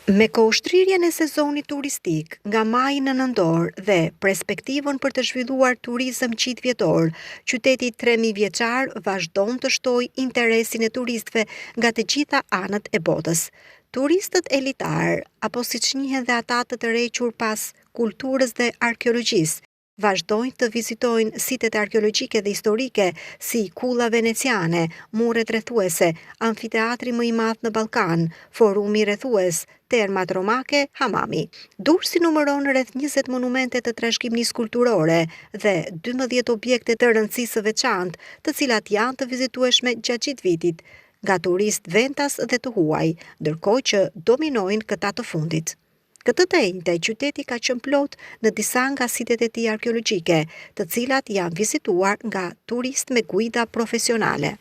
Me kohështrirjen e sezonit turistik nga maji në nëntor dhe perspektivën për të zhvilluar turizëm qitvjetor, qyteti 3000 vjeçar vazhdon të shtojë interesin e turistëve nga të gjitha anët e botës. Turistët elitar, apo siç njihen dhe ata të tërhequr pas kulturës dhe arkeologjisë, vazhdojnë të vizitojnë sitet arkeologjike dhe historike si kulla veneciane, muret rrethuese, amfiteatri më i madh në Ballkan, forumi rrethues, termat romake, hamami. Durrësi numëron rreth 20 monumente të trashëgimisë kulturore dhe 12 objekte të rëndësisë së veçantë, të cilat janë të vizitueshme gjatë gjithë vitit nga turistë ventas dhe të huaj, ndërkohë që dominojnë këta të fundit. Këtë të njëjtë, qyteti ka qenë plot në disa nga sitet e tij arkeologjike, të cilat janë vizituar nga turistë me guida profesionale.